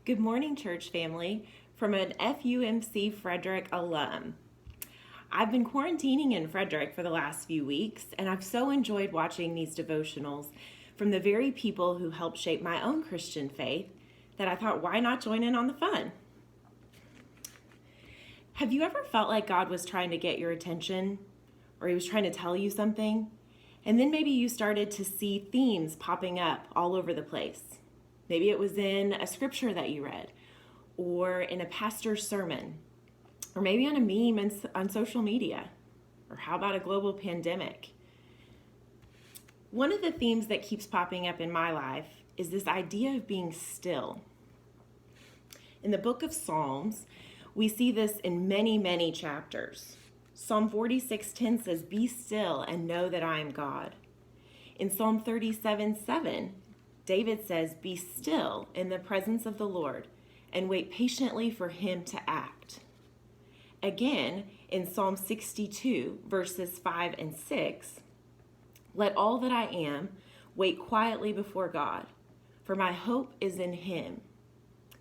Good morning, church family, from an FUMC Frederick alum. I've been quarantining in Frederick for the last few weeks, and I've so enjoyed watching these devotionals from the very people who helped shape my own Christian faith that I thought, why not join in on the fun? Have you ever felt like God was trying to get your attention, or he was trying to tell you something, and then maybe you started to see themes popping up all over the place? Maybe it was in a scripture that you read, or in a pastor's sermon, or maybe on a meme on social media, or how about a global pandemic? One of the themes that keeps popping up in my life is this idea of being still. In the book of Psalms, we see this in many chapters. Psalm 46:10 says, "Be still and know that I am God." In Psalm 37:7, David says, "Be still in the presence of the Lord and wait patiently for him to act." Again, in Psalm 62, verses 5 and 6, "Let all that I am wait quietly before God, for my hope is in him.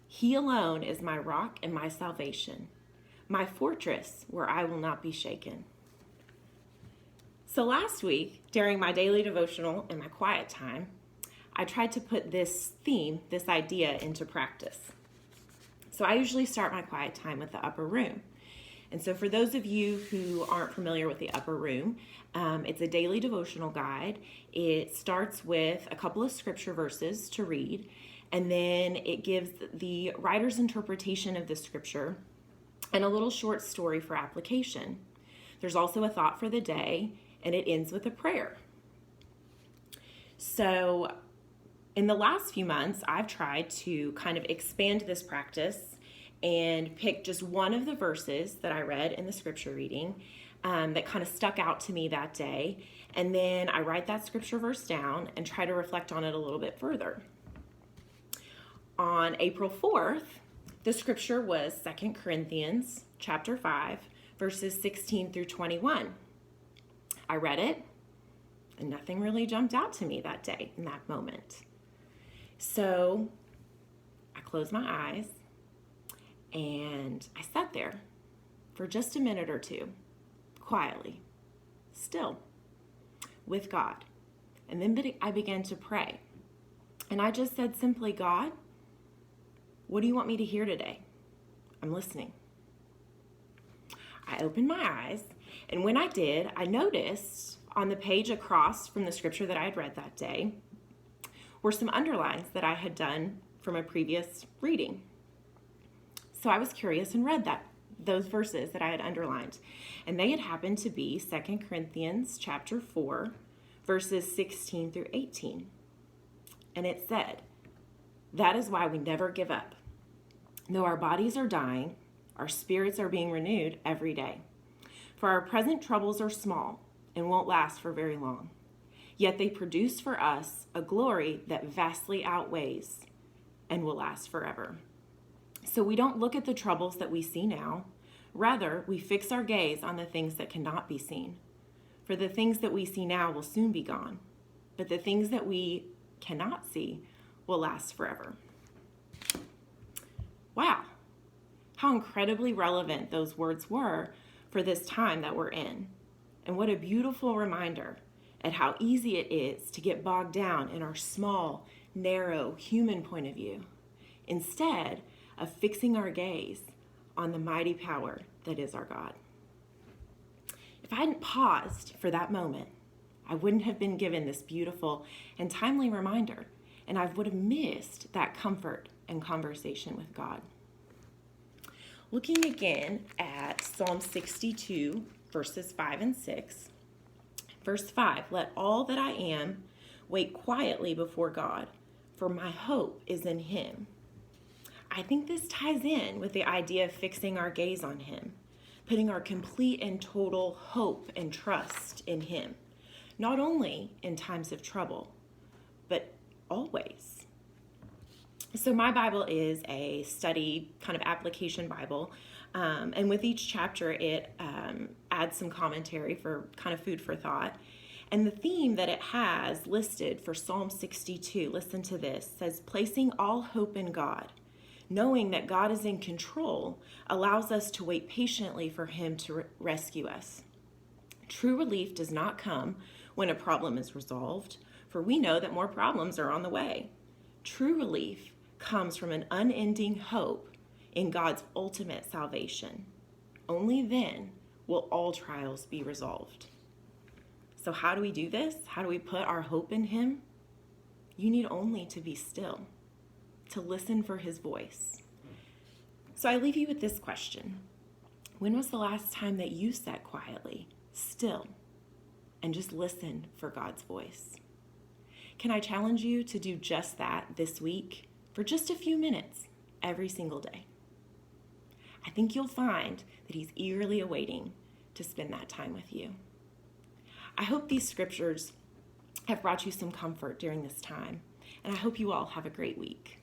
He alone is my rock and my salvation, my fortress where I will not be shaken." So last week, during my daily devotional and my quiet time, I tried to put this theme, this idea, into practice. So I usually start my quiet time with the upper room. And so for those of you who aren't familiar with the upper room, it's a daily devotional guide. It starts with a couple of scripture verses to read, and then it gives the writer's interpretation of the scripture and a little short story for application. There's also a thought for the day, and it ends with a prayer. So in the last few months, I've tried to kind of expand this practice and pick just one of the verses that I read in the scripture reading that kind of stuck out to me that day. And then I write that scripture verse down and try to reflect on it a little bit further. On April 4th, the scripture was 2 Corinthians chapter 5, verses 16 through 21. I read it, and nothing really jumped out to me that day in that moment. So I closed my eyes and I sat there for just a minute or two, quietly, still, with God. And then I began to pray. And I just said simply, "God, what do you want me to hear today? I'm listening." I opened my eyes, and when I did, I noticed on the page across from the scripture that I had read that day were some underlines that I had done from a previous reading. So I was curious and read those verses that I had underlined. And they had happened to be 2 Corinthians chapter 4, verses 16 through 18. And it said, "That is why we never give up. Though our bodies are dying, our spirits are being renewed every day. For our present troubles are small and won't last for very long. Yet they produce for us a glory that vastly outweighs and will last forever." So we don't look at the troubles that we see now. Rather, we fix our gaze on the things that cannot be seen. For the things that we see now will soon be gone, but the things that we cannot see will last forever. Wow, how incredibly relevant those words were for this time that we're in. And what a beautiful reminder at how easy it is to get bogged down in our small, narrow, human point of view, instead of fixing our gaze on the mighty power that is our God. If I hadn't paused for that moment, I wouldn't have been given this beautiful and timely reminder, and I would have missed that comfort and conversation with God. Looking again at Psalm 62, verses 5 and 6, verse 5, "Let all that I am wait quietly before God, for my hope is in him." I think this ties in with the idea of fixing our gaze on him, putting our complete and total hope and trust in him, not only in times of trouble, but always. So my Bible is a study kind of application Bible, and with each chapter it adds some commentary for kind of food for thought. And the theme that it has listed for Psalm 62, listen to this, says, "Placing all hope in God, Knowing that God is in control allows us to wait patiently for him to rescue us. True relief does not come when a problem is resolved, for we know that more problems are on the way. True relief comes from an unending hope in God's ultimate salvation. Only then will all trials be resolved. So how do we do this? How do we put our hope in him? You need only to be still, to listen for his voice. So I leave you with this question. When was the last time that you sat quietly, still, and just listened for God's voice? Can I challenge you to do just that this week for just a few minutes every single day? I think you'll find that he's eagerly awaiting to spend that time with you. I hope these scriptures have brought you some comfort during this time, and I hope you all have a great week.